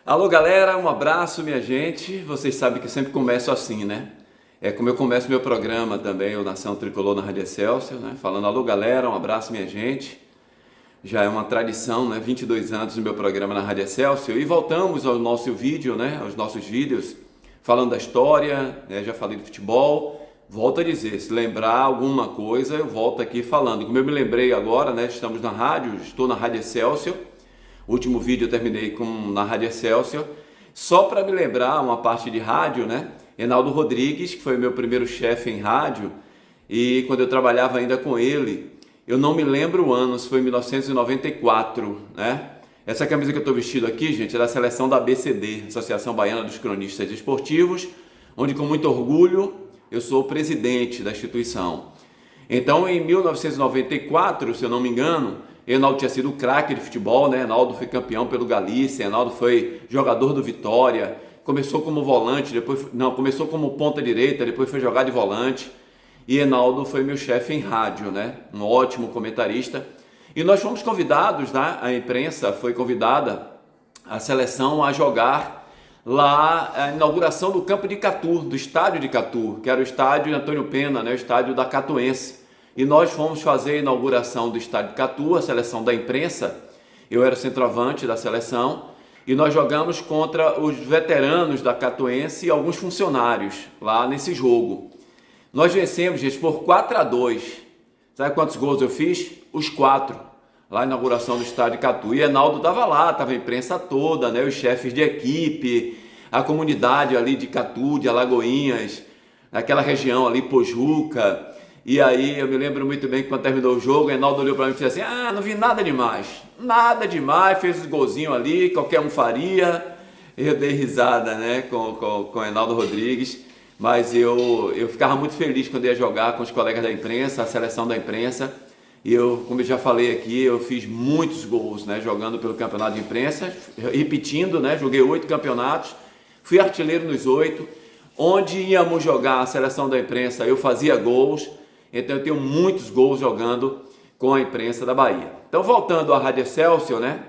Alô galera, um abraço minha gente. Vocês sabem que eu sempre começo assim, né? É como eu começo meu programa também, o Nação Tricolor na Rádio Excelsior, né? Falando alô galera, um abraço minha gente. Já é uma tradição, né? 22 anos do meu programa na Rádio Excelsior. E voltamos ao nosso vídeo, né? Aos nossos vídeos, falando da história, né? Já falei do futebol. Volto a dizer, se lembrar alguma coisa, eu volto aqui falando. Como eu me lembrei agora, né? Estamos na rádio, estou na Rádio Excelsior. O último vídeo eu terminei na Rádio Excelsior. Só para me lembrar uma parte de rádio, né? Enaldo Rodrigues, que foi o meu primeiro chefe em rádio, e quando eu trabalhava ainda com ele, eu não me lembro o ano, se foi em 1994, né? Essa camisa que eu estou vestido aqui, gente, é da seleção da ABCD, Associação Baiana dos Cronistas Esportivos, onde com muito orgulho eu sou o presidente da instituição. Então, em 1994, se eu não me engano, Enaldo tinha sido craque de futebol, né? Enaldo foi campeão pelo Galícia, Enaldo foi jogador do Vitória, começou como volante, começou como ponta direita, depois foi jogar de volante. E Enaldo foi meu chefe em rádio, né? Um ótimo comentarista. E nós fomos convidados, né? A imprensa foi convidada, a seleção, a jogar lá a inauguração do campo de Catu, do estádio de Catu, que era o estádio Antônio Pena, né? O estádio da Catuense. E nós fomos fazer a inauguração do estádio de Catu, a seleção da imprensa. Eu era o centroavante da seleção e nós jogamos contra os veteranos da Catuense e alguns funcionários lá nesse jogo. Nós vencemos, gente, por 4-2. Sabe quantos gols eu fiz? Os 4, lá na inauguração do estádio de Catu. E Enaldo estava lá, estava a imprensa toda, né? Os chefes de equipe, a comunidade ali de Catu, de Alagoinhas, naquela região ali, Pojuca. E aí eu me lembro muito bem que quando terminou o jogo, o Enaldo olhou para mim e disse assim: não vi nada demais, fez os golzinhos ali, qualquer um faria. Eu dei risada, né, com o Enaldo Rodrigues, mas eu ficava muito feliz quando ia jogar com os colegas da imprensa, a seleção da imprensa. E eu, como eu já falei aqui, eu fiz muitos gols, né, jogando pelo campeonato de imprensa, repetindo, né, joguei 8 campeonatos, fui artilheiro nos 8, onde íamos jogar a seleção da imprensa eu fazia gols. Então eu tenho muitos gols jogando com a imprensa da Bahia. Então voltando à Rádio Excelsior, né?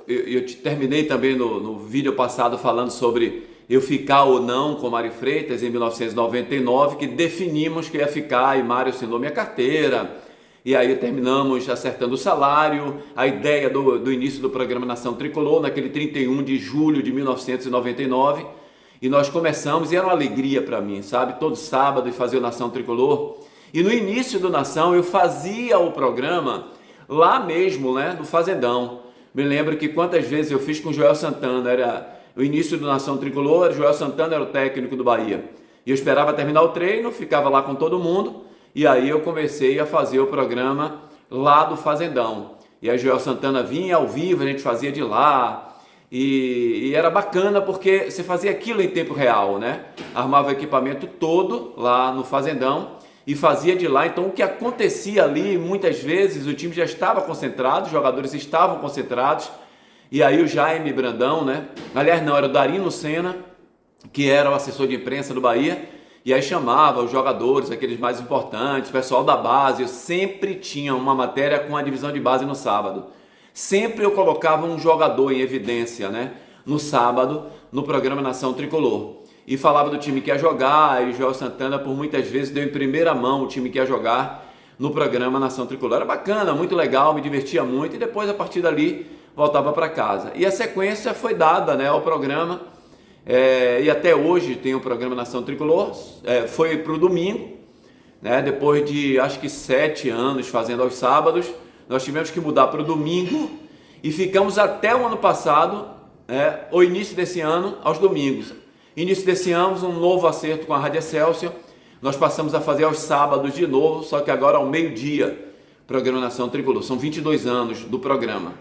Eu terminei também no vídeo passado falando sobre eu ficar ou não com Mário Freitas em 1999, que definimos que ia ficar e Mário assinou minha carteira. E aí terminamos acertando o salário, a ideia do início do programa Nação Tricolor, naquele 31 de julho de 1999. E nós começamos, e era uma alegria para mim, sabe? Todo sábado fazer o Nação Tricolor. E no início do Nação eu fazia o programa lá mesmo, né? No Fazendão. Me lembro que quantas vezes eu fiz com o Joel Santana, era o início do Nação Tricolor, Joel Santana era o técnico do Bahia. E eu esperava terminar o treino, ficava lá com todo mundo, e aí eu comecei a fazer o programa lá do Fazendão. E aí Joel Santana vinha ao vivo, a gente fazia de lá. E era bacana porque você fazia aquilo em tempo real, né? Armava o equipamento todo lá no Fazendão e fazia de lá. Então o que acontecia ali, muitas vezes o time já estava concentrado, os jogadores estavam concentrados. E aí o Jaime Brandão, né? Aliás, não, era o Darino Senna, que era o assessor de imprensa do Bahia. E aí chamava os jogadores, aqueles mais importantes, o pessoal da base. Eu sempre tinha uma matéria com a divisão de base no sábado. Sempre eu colocava um jogador em evidência, né? No sábado, no programa Nação Tricolor. E falava do time que ia jogar, e o Joel Santana, por muitas vezes, deu em primeira mão o time que ia jogar no programa Nação Tricolor. Era bacana, muito legal, me divertia muito, e depois, a partir dali, voltava para casa. E a sequência foi dada, né, ao programa, e até hoje tem o programa Nação Tricolor, foi para o domingo, né? Depois de, acho que 7 anos fazendo aos sábados, nós tivemos que mudar para o domingo e ficamos até o ano passado, o início desse ano, aos domingos. Início desse ano, um novo acerto com a Rádio Excelsior. Nós passamos a fazer aos sábados de novo, só que agora ao meio-dia, programa Nação Tricolor. São 22 anos do programa.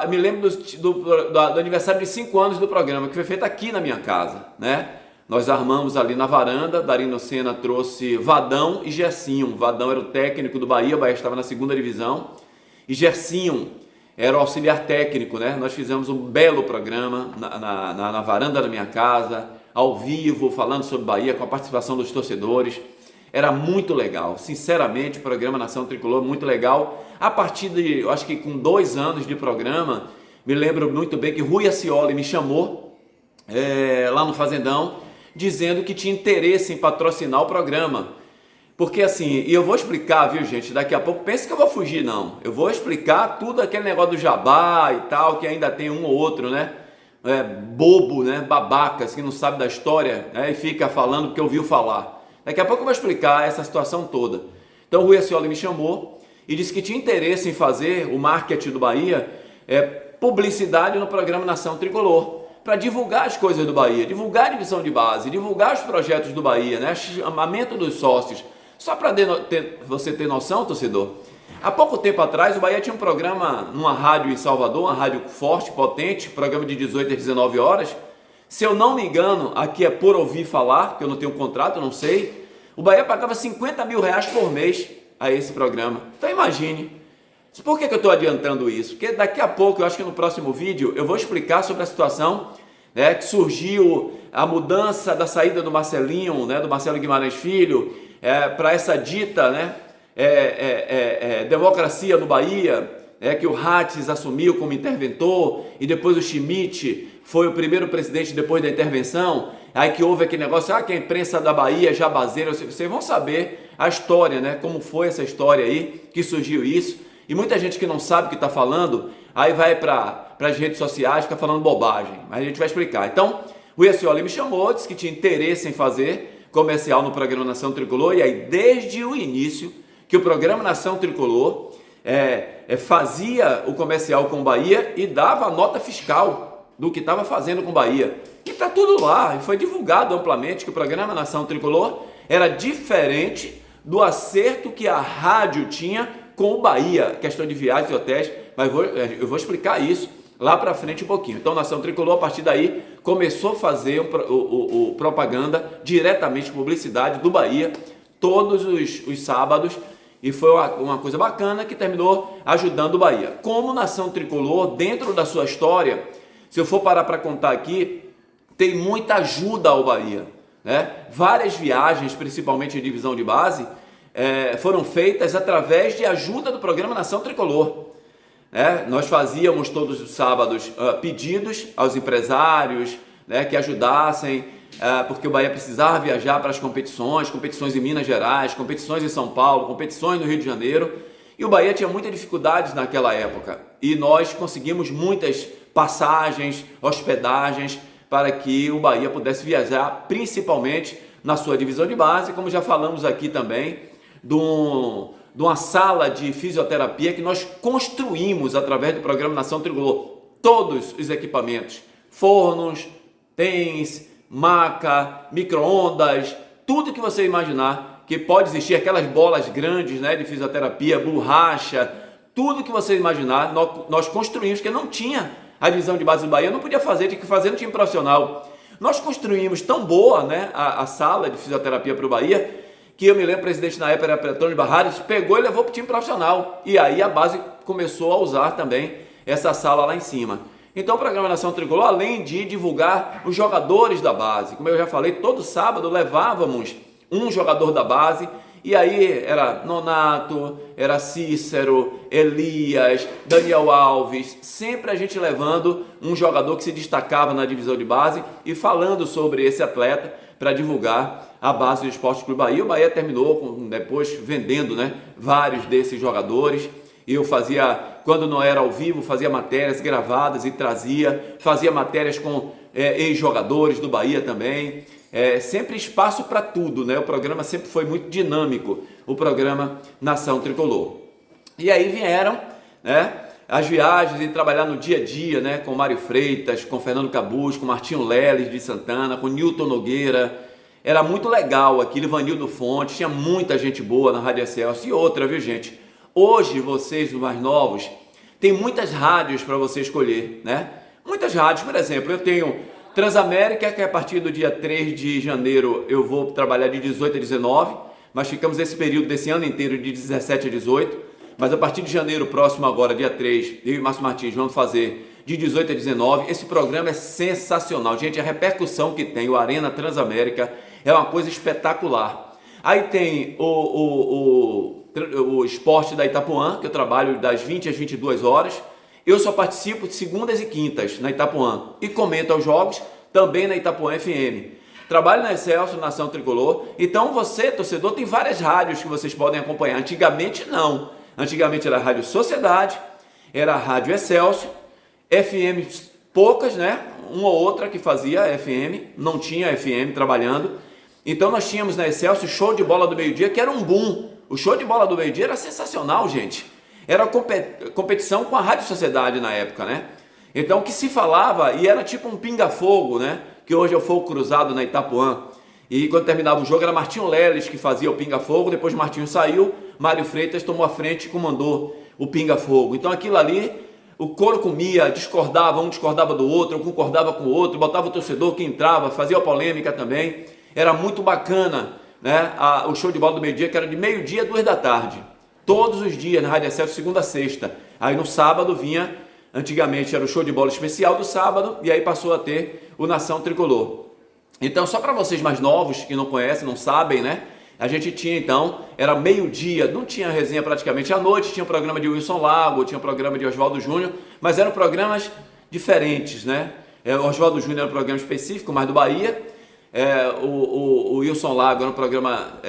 Me lembro do aniversário de 5 anos do programa, que foi feito aqui na minha casa, né? Nós armamos ali na varanda, Darino Senna trouxe Vadão e Gersinho. Vadão era o técnico do Bahia, o Bahia estava na 2ª divisão. E Gersinho era o auxiliar técnico, né? Nós fizemos um belo programa na varanda da minha casa, ao vivo, falando sobre Bahia, com a participação dos torcedores. Era muito legal, sinceramente, o programa Nação Tricolor, muito legal. A partir de, eu acho que com 2 anos de programa, me lembro muito bem que Rui Ascioli me chamou lá no Fazendão, dizendo que tinha interesse em patrocinar o programa. Porque assim, e eu vou explicar, viu gente, daqui a pouco, pense que eu vou fugir não, eu vou explicar tudo aquele negócio do jabá e tal, que ainda tem um ou outro, né, bobo, né, babacas, que não sabe da história, né, e fica falando porque ouviu falar. Daqui a pouco eu vou explicar essa situação toda. Então o Rui Ascioli me chamou e disse que tinha interesse em fazer o marketing do Bahia, publicidade no programa Nação Tricolor, para divulgar as coisas do Bahia, divulgar a divisão de base, divulgar os projetos do Bahia, né, chamamento dos sócios. Só para você ter noção, torcedor, há pouco tempo atrás o Bahia tinha um programa numa rádio em Salvador, uma rádio forte, potente, programa de 18 às 19 horas. Se eu não me engano, aqui é por ouvir falar, porque eu não tenho contrato, não sei, o Bahia pagava 50 mil reais por mês a esse programa. Então imagine. Por que eu estou adiantando isso? Porque daqui a pouco, eu acho que no próximo vídeo, eu vou explicar sobre a situação, né, que surgiu a mudança da saída do Marcelinho, né, do Marcelo Guimarães Filho, para essa dita, né, democracia no Bahia, que o Ratz assumiu como interventor e depois o Schmidt foi o primeiro presidente depois da intervenção, aí que houve aquele negócio, que a imprensa da Bahia é jabazeira, vocês vão saber a história, né, como foi essa história aí, que surgiu isso, e muita gente que não sabe o que está falando, aí vai para as redes sociais, fica falando bobagem, mas a gente vai explicar. Então, o Ascioli me chamou, disse que tinha interesse em fazer comercial no programa Nação Tricolor, e aí desde o início que o programa Nação Tricolor fazia o comercial com o Bahia e dava a nota fiscal do que estava fazendo com o Bahia. E está tudo lá, e foi divulgado amplamente que o programa Nação Tricolor era diferente do acerto que a rádio tinha com o Bahia, questão de viagens e hotéis, mas eu vou explicar isso lá para frente um pouquinho. Então, Nação Tricolor, a partir daí, começou a fazer o propaganda diretamente, publicidade do Bahia, todos os sábados, e foi uma coisa bacana que terminou ajudando o Bahia. Como Nação Tricolor, dentro da sua história, se eu for parar para contar aqui, tem muita ajuda ao Bahia, né? Várias viagens, principalmente em divisão de base, foram feitas através de ajuda do programa Nação Tricolor. Nós fazíamos todos os sábados pedidos aos empresários, né, que ajudassem, porque o Bahia precisava viajar para as competições em Minas Gerais, competições em São Paulo, competições no Rio de Janeiro, e o Bahia tinha muitas dificuldades naquela época, e nós conseguimos muitas passagens, hospedagens, para que o Bahia pudesse viajar, principalmente na sua divisão de base, como já falamos aqui também, de uma sala de fisioterapia que nós construímos através do programa Nação Tricolor. Todos os equipamentos, fornos, tens, maca, micro-ondas, tudo que você imaginar que pode existir, aquelas bolas grandes, né, de fisioterapia, borracha, tudo que você imaginar, nós construímos, porque não tinha a divisão de base do Bahia, não podia fazer, tinha que fazer no time profissional. Nós construímos tão boa, né, a sala de fisioterapia para o Bahia, que eu me lembro, o presidente na época era Antônio Barrares, pegou e levou para o time profissional. E aí a base começou a usar também essa sala lá em cima. Então o programa Nação Tricolor, além de divulgar os jogadores da base, como eu já falei, todo sábado levávamos um jogador da base, e aí era Nonato, era Cícero, Elias, Daniel Alves, sempre a gente levando um jogador que se destacava na divisão de base e falando sobre esse atleta para divulgar a base do Esporte Clube Bahia. O Bahia terminou depois vendendo, né, vários desses jogadores. Eu fazia, quando não era ao vivo, fazia matérias gravadas e fazia matérias com ex-jogadores do Bahia também. Sempre espaço para tudo, né? O programa sempre foi muito dinâmico, o programa Nação Tricolor. E aí vieram, né, as viagens e trabalhar no dia a dia, né, com Mário Freitas, com Fernando Cabuz, com Martinho Leles de Santana, com Newton Nogueira. Era muito legal aquilo, Ivanildo Fontes, tinha muita gente boa na Rádio Excelsior. E outra, viu gente? Hoje vocês, os mais novos, tem muitas rádios para você escolher, né? Muitas rádios, por exemplo, eu tenho Transamérica, que a partir do dia 3 de janeiro eu vou trabalhar de 18 a 19, mas ficamos esse período desse ano inteiro de 17 a 18, mas a partir de janeiro próximo agora, dia 3, eu e Márcio Martins vamos fazer de 18 a 19. Esse programa é sensacional, gente, a repercussão que tem o Arena Transamérica é uma coisa espetacular. Aí tem o esporte da Itapuã, que eu trabalho das 20 às 22 horas. Eu só participo de segundas e quintas na Itapuã e comento os jogos também na Itapuã FM. Trabalho na Excelsior, Nação Tricolor. Então você, torcedor, tem várias rádios que vocês podem acompanhar. Antigamente não. Antigamente era a Rádio Sociedade, era a Rádio Excelsior, FM poucas, né? Uma ou outra que fazia FM, não tinha FM trabalhando. Então nós tínhamos na Excelsior o show de bola do meio-dia, que era um boom. O show de bola do meio-dia era sensacional, gente. Era competição com a Rádio Sociedade na época, né? Então o que se falava, e era tipo um pinga-fogo, né? Que hoje é o Fogo Cruzado na Itapuã. E quando terminava o jogo era Martinho Leles que fazia o pinga-fogo, depois Martinho saiu, Mário Freitas tomou a frente e comandou o pinga-fogo. Então aquilo ali, o couro comia, discordava, um discordava do outro, um concordava com o outro, botava o torcedor que entrava, fazia a polêmica também. Era muito bacana, né? O show de bola do meio-dia, que era de meio-dia a 2 da tarde. Todos os dias na Rádio Excelsior, segunda a sexta. Aí no sábado vinha, antigamente era o show de bola especial do sábado, e aí passou a ter o Nação Tricolor. Então, só para vocês mais novos que não conhecem, não sabem, né? A gente tinha então, era meio-dia, não tinha resenha praticamente à noite, tinha o programa de Wilson Lago, tinha o programa de Oswaldo Júnior, mas eram programas diferentes, né? O Oswaldo Júnior era um programa específico, mais do Bahia. O Wilson Lago era um programa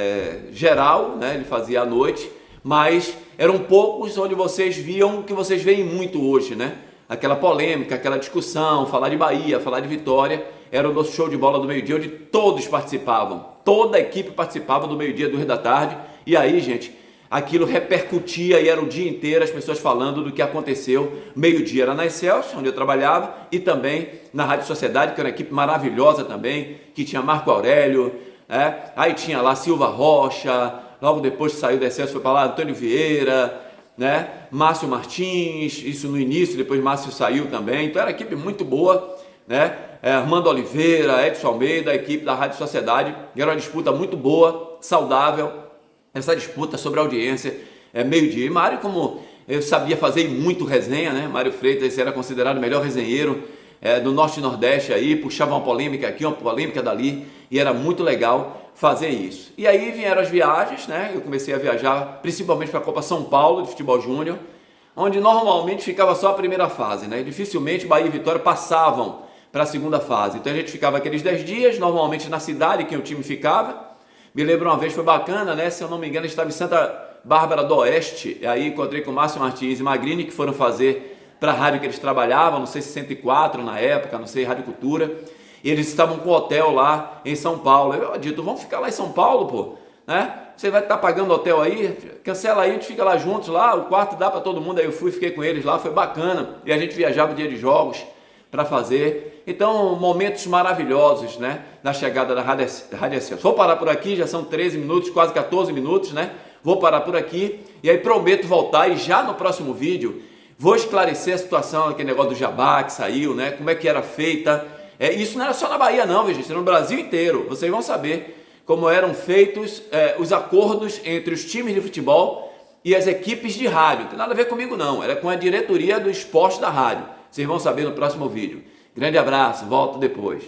geral, né? Ele fazia à noite, mas eram poucos onde vocês viam o que vocês veem muito hoje, né? Aquela polêmica, aquela discussão, falar de Bahia, falar de Vitória. Era o nosso show de bola do meio-dia, onde todos participavam. Toda a equipe participava do meio-dia, 2 da tarde. E aí, gente, aquilo repercutia e era o dia inteiro as pessoas falando do que aconteceu. Meio-dia era na Excelsior, onde eu trabalhava, e também na Rádio Sociedade, que era uma equipe maravilhosa também, que tinha Marco Aurélio, né? Aí tinha lá Silva Rocha, logo depois que saiu da Excelsior foi para lá Antônio Vieira, né? Márcio Martins, isso no início, depois Márcio saiu também. Então era uma equipe muito boa, né? Armando Oliveira, Edson Almeida, a equipe da Rádio Sociedade. Era uma disputa muito boa, saudável, essa disputa sobre a audiência, meio-dia. E Mário, como eu sabia fazer muito resenha, né? Mário Freitas era considerado o melhor resenheiro do Norte e Nordeste aí, puxava uma polêmica aqui, uma polêmica dali, e era muito legal fazer isso. E aí vieram as viagens, né? Eu comecei a viajar principalmente para a Copa São Paulo de Futebol Júnior, onde normalmente ficava só a primeira fase, né? Dificilmente Bahia e Vitória passavam para a segunda fase. Então a gente ficava aqueles 10 dias, normalmente na cidade que o time ficava. Me lembro uma vez, foi bacana, né? Se eu não me engano, estava em Santa Bárbara do Oeste, e aí encontrei com o Márcio Martins e Magrini, que foram fazer para a rádio que eles trabalhavam, não sei se 104 na época, não sei, Rádio Cultura. E eles estavam com o hotel lá em São Paulo. Eu dito, vamos ficar lá em São Paulo, pô, né? Você vai estar pagando hotel aí, cancela aí, a gente fica lá juntos, lá, o quarto dá para todo mundo. Aí eu fui, fiquei com eles lá, foi bacana. E a gente viajava no dia de jogos para fazer. Então, momentos maravilhosos, né? Na chegada da Rádio Excelsior. Vou parar por aqui, já são 13 minutos, quase 14 minutos, né? Vou parar por aqui e aí prometo voltar e já no próximo vídeo vou esclarecer a situação, aquele negócio do jabá que saiu, né? Como é que era feita. Isso não era só na Bahia não, gente, era no Brasil inteiro. Vocês vão saber como eram feitos os acordos entre os times de futebol e as equipes de rádio. Não tem nada a ver comigo não, era com a diretoria do esporte da rádio. Vocês vão saber no próximo vídeo. Grande abraço, volto depois.